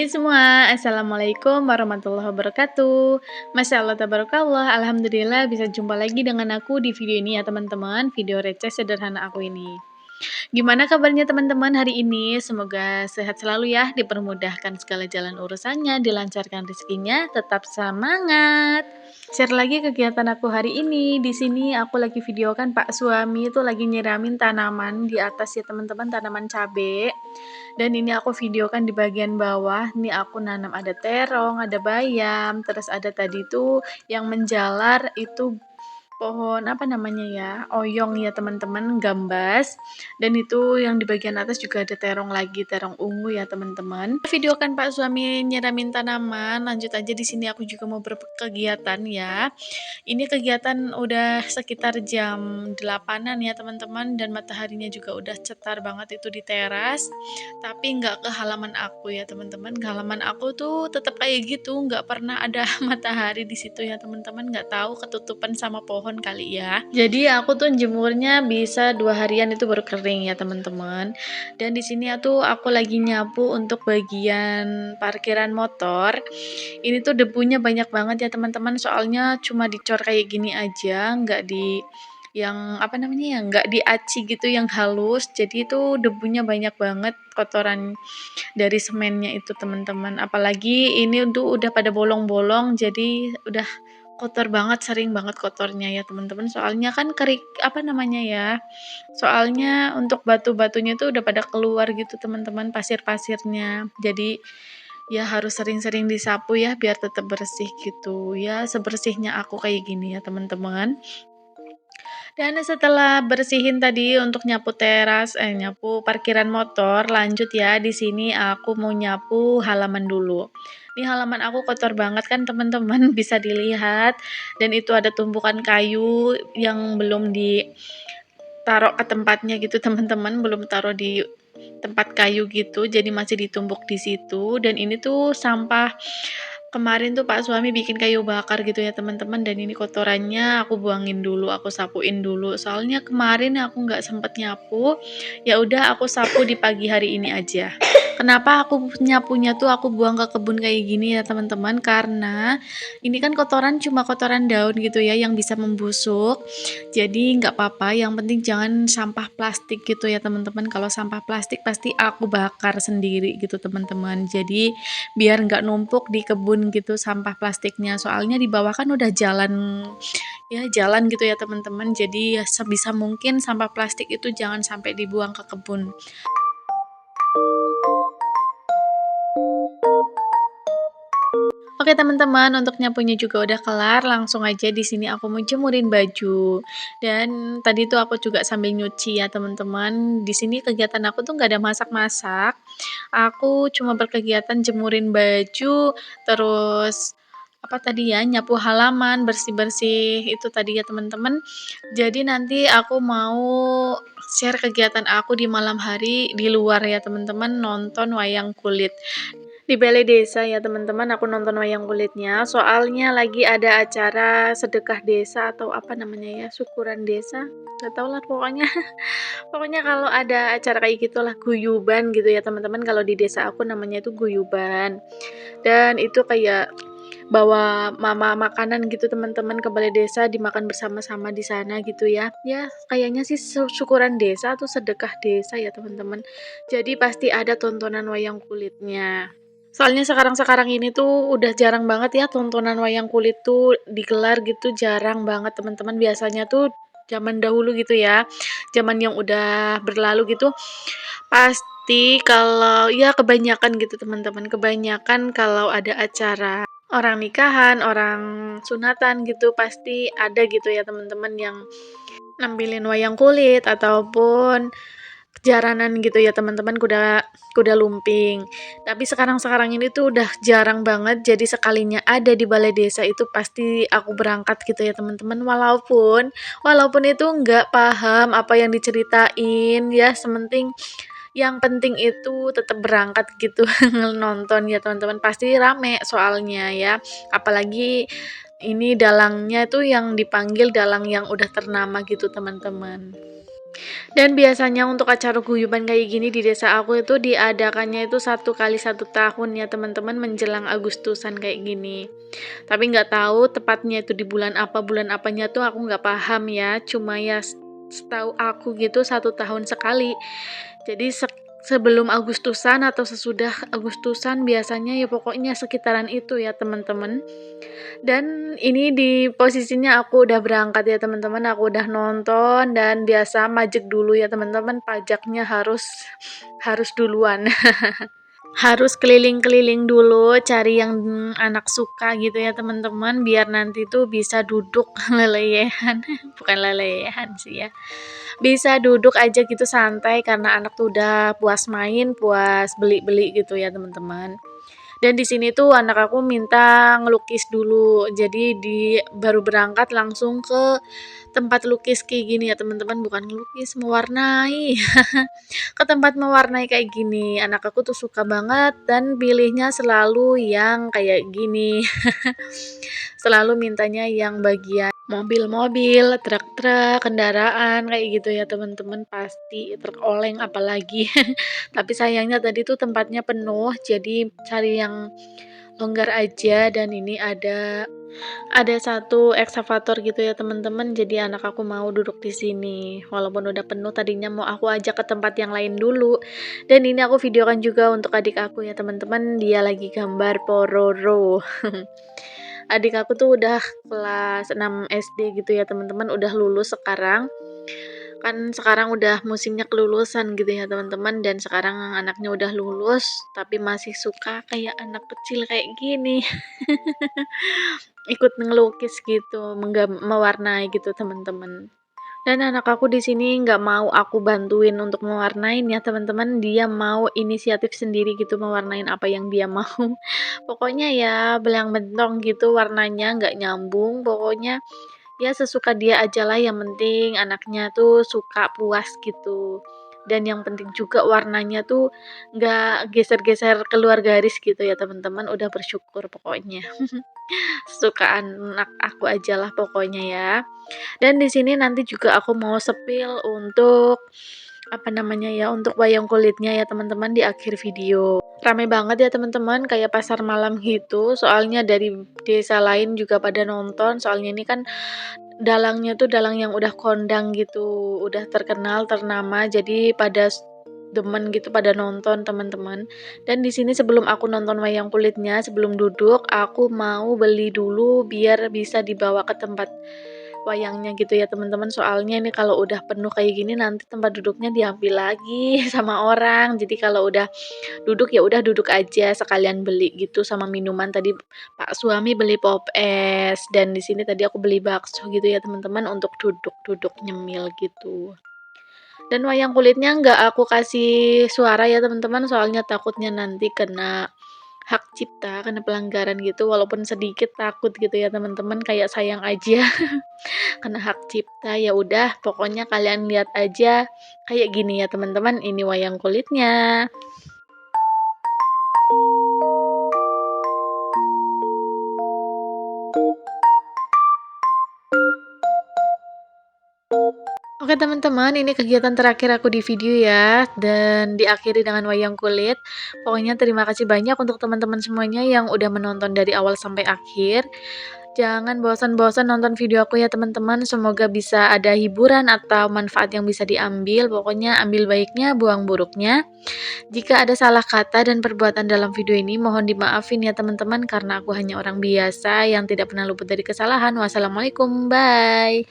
Hai semua, Assalamualaikum warahmatullahi wabarakatuh. Masya Allah, tabarakallah, alhamdulillah bisa jumpa lagi dengan aku di video ini ya teman-teman, video receh sederhana aku ini. Gimana kabarnya teman-teman hari ini? Semoga sehat selalu ya, dipermudahkan segala jalan urusannya, dilancarkan rezekinya, tetap semangat. Share lagi kegiatan aku hari ini. Di sini aku lagi videokan Pak suami itu lagi nyiramin tanaman di atas ya teman-teman, tanaman cabe. Dan ini aku videokan di bagian bawah. Ini aku nanam ada terong, ada bayam, terus ada tadi tuh yang menjalar itu pohon apa namanya ya, oyong ya teman-teman, gambas. Dan itu yang di bagian atas juga ada terong lagi, terong ungu ya teman-teman. Video kan Pak suami nyiramin tanaman. Lanjut aja, di sini aku juga mau berkegiatan ya. Ini kegiatan udah sekitar jam 8-an ya teman-teman, dan mataharinya juga udah cetar banget itu di teras. Tapi nggak ke halaman aku ya teman-teman. Ke halaman aku tuh tetap kayak gitu, nggak pernah ada matahari di situ ya teman-teman. Nggak tahu ketutupan sama pohon kali ya. Jadi aku tuh jemurnya bisa 2 harian itu baru kering ya teman-teman. Dan di sini aku lagi nyapu untuk bagian parkiran motor. Ini tuh debunya banyak banget ya teman-teman. Soalnya cuma dicor kayak gini aja, nggak di yang apa namanya ya, nggak diaci gitu yang halus. Jadi itu debunya banyak banget, kotoran dari semennya itu teman-teman. Apalagi ini udah pada bolong-bolong, jadi udah kotor banget, sering banget kotornya ya teman-teman. Soalnya kan kerik apa namanya ya, soalnya untuk batu-batunya tuh udah pada keluar gitu teman-teman, pasir-pasirnya. Jadi ya harus sering-sering disapu ya biar tetap bersih gitu ya, sebersihnya aku kayak gini ya teman-teman. Dan setelah bersihin tadi untuk nyapu parkiran motor, lanjut ya. Di sini aku mau nyapu halaman dulu. Ini halaman aku kotor banget kan teman-teman, bisa dilihat. Dan itu ada tumpukan kayu yang belum ditaruh ke tempatnya gitu teman-teman, belum taruh di tempat kayu gitu, jadi masih ditumpuk di situ. Dan ini tuh sampah kemarin tuh Pak suami bikin kayu bakar gitu ya teman-teman, dan ini kotorannya aku buangin dulu, aku sapuin dulu. Soalnya kemarin aku nggak sempet nyapu, ya udah aku sapu di pagi hari ini aja. Kenapa aku nyapunya tuh aku buang ke kebun kayak gini ya teman-teman? Karena ini kan kotoran cuma kotoran daun gitu ya yang bisa membusuk. Jadi nggak apa-apa, yang penting jangan sampah plastik gitu ya teman-teman. Kalau sampah plastik pasti aku bakar sendiri gitu teman-teman. Jadi biar nggak numpuk di kebun gitu sampah plastiknya. Soalnya di bawah kan udah jalan ya, jalan gitu ya teman-teman. Jadi ya sebisa mungkin sampah plastik itu jangan sampai dibuang ke kebun. Oke teman-teman, untuk nyapunya juga udah kelar, langsung aja di sini aku mau jemurin baju. Dan tadi tuh aku juga sambil nyuci ya teman-teman. Di sini kegiatan aku tuh nggak ada masak-masak. Aku cuma berkegiatan jemurin baju, terus apa tadi ya, nyapu halaman, bersih-bersih itu tadi ya teman-teman. Jadi nanti aku mau share kegiatan aku di malam hari di luar ya teman-teman, nonton wayang kulit di balai desa ya teman-teman. Aku nonton wayang kulitnya soalnya lagi ada acara sedekah desa atau apa namanya ya, syukuran desa, nggak tahu lah pokoknya. Pokoknya kalau ada acara kayak gitulah, guyuban gitu ya teman-teman, kalau di desa aku namanya itu guyuban. Dan itu kayak bawa mama makanan gitu teman-teman ke balai desa, dimakan bersama-sama di sana gitu ya. Ya kayaknya sih syukuran desa atau sedekah desa ya teman-teman. Jadi pasti ada tontonan wayang kulitnya. Soalnya sekarang-sekarang ini tuh udah jarang banget ya tontonan wayang kulit tuh digelar gitu, jarang banget teman-teman. Biasanya tuh zaman dahulu gitu ya, zaman yang udah berlalu gitu, pasti kalau ya kebanyakan gitu teman-teman, kebanyakan kalau ada acara orang nikahan, orang sunatan gitu pasti ada gitu ya teman-teman yang nampilin wayang kulit ataupun jaranan gitu ya teman-teman, kuda kuda lumping. Tapi sekarang-sekarang ini tuh udah jarang banget. Jadi sekalinya ada di balai desa itu pasti aku berangkat gitu ya teman-teman. Walaupun itu nggak paham apa yang diceritain ya, sementing yang penting itu tetap berangkat gitu nonton ya teman-teman. Pasti rame soalnya ya. Apalagi ini dalangnya tuh yang dipanggil dalang yang udah ternama gitu teman-teman. Dan biasanya untuk acara guyuban kayak gini di desa aku itu diadakannya itu 1 kali 1 tahun ya teman-teman, menjelang Agustusan kayak gini. Tapi nggak tahu tepatnya itu di bulan apa, bulan apanya tuh aku nggak paham ya. Cuma ya setahu aku gitu 1 tahun sekali. Jadi sebelum Agustusan atau sesudah Agustusan biasanya ya pokoknya sekitaran itu ya teman-teman. Dan ini di posisinya aku udah berangkat ya teman-teman, aku udah nonton dan biasa pajak dulu ya teman-teman, pajaknya harus harus duluan. Harus keliling-keliling dulu cari yang anak suka gitu ya teman-teman, biar nanti tuh bisa duduk lelehan, bukan lelehan sih ya. Bisa duduk aja gitu santai karena anak tuh udah puas main, puas beli-beli gitu ya teman-teman. Dan di sini tuh anak aku minta ngelukis dulu. Jadi baru berangkat langsung ke tempat lukis kayak gini ya teman-teman, bukan ngelukis, mewarnai. Ke tempat mewarnai kayak gini. Anak aku tuh suka banget dan pilihnya selalu yang kayak gini. Selalu mintanya yang bagian mobil-mobil, truk-truk, kendaraan kayak gitu ya teman-teman, pasti truk oleng apalagi. Tapi sayangnya tadi tuh tempatnya penuh, jadi cari yang longgar aja dan ini ada satu ekskavator gitu ya teman-teman, jadi anak aku mau duduk di sini. Walaupun udah penuh tadinya mau aku ajak ke tempat yang lain dulu. Dan ini aku videokan juga untuk adik aku ya teman-teman, dia lagi gambar Pororo. Adik aku tuh udah kelas 6 SD gitu ya teman-teman, udah lulus sekarang. Kan sekarang udah musimnya kelulusan gitu ya teman-teman, dan sekarang anaknya udah lulus tapi masih suka kayak anak kecil kayak gini. Ikut ngelukis gitu, mewarnai gitu teman-teman. Dan anak aku di sini nggak mau aku bantuin untuk mewarnain ya teman-teman, dia mau inisiatif sendiri gitu mewarnain apa yang dia mau. Pokoknya ya belang bentong gitu warnanya nggak nyambung, pokoknya ya sesuka dia aja lah, yang penting anaknya tuh suka, puas gitu. Dan yang penting juga warnanya tuh nggak geser-geser keluar garis gitu ya teman-teman, udah bersyukur pokoknya. Sukaan anak aku aja lah pokoknya ya. Dan di sini nanti juga aku mau sepil untuk apa namanya ya, untuk wayang kulitnya ya teman-teman di akhir video. Rame banget ya teman-teman, kayak pasar malam gitu. Soalnya dari desa lain juga pada nonton. Soalnya ini kan dalangnya tuh dalang yang udah kondang gitu, udah terkenal, ternama. Jadi pada demen gitu pada nonton teman-teman. Dan di sini sebelum aku nonton wayang kulitnya, sebelum duduk, aku mau beli dulu biar bisa dibawa ke tempat wayangnya gitu ya teman-teman, soalnya ini kalau udah penuh kayak gini nanti tempat duduknya diambil lagi sama orang. Jadi kalau udah duduk ya udah duduk aja, sekalian beli gitu sama minuman. Tadi Pak suami beli pop es dan di sini tadi aku beli bakso gitu ya teman-teman, untuk duduk-duduk nyemil gitu. Dan wayang kulitnya nggak aku kasih suara ya teman-teman, soalnya takutnya nanti kena hak cipta, kena pelanggaran gitu, walaupun sedikit takut gitu ya teman-teman, kayak sayang aja. Kena hak cipta. Ya udah pokoknya kalian lihat aja kayak gini ya teman-teman, ini wayang kulitnya. Oke teman-teman, ini kegiatan terakhir aku di video ya, dan diakhiri dengan wayang kulit. Pokoknya terima kasih banyak untuk teman-teman semuanya yang udah menonton dari awal sampai akhir. Jangan bosan-bosan nonton video aku ya teman-teman, semoga bisa ada hiburan atau manfaat yang bisa diambil. Pokoknya ambil baiknya, buang buruknya. Jika ada salah kata dan perbuatan dalam video ini, mohon dimaafin ya teman-teman, karena aku hanya orang biasa yang tidak pernah luput dari kesalahan. Wassalamualaikum, bye.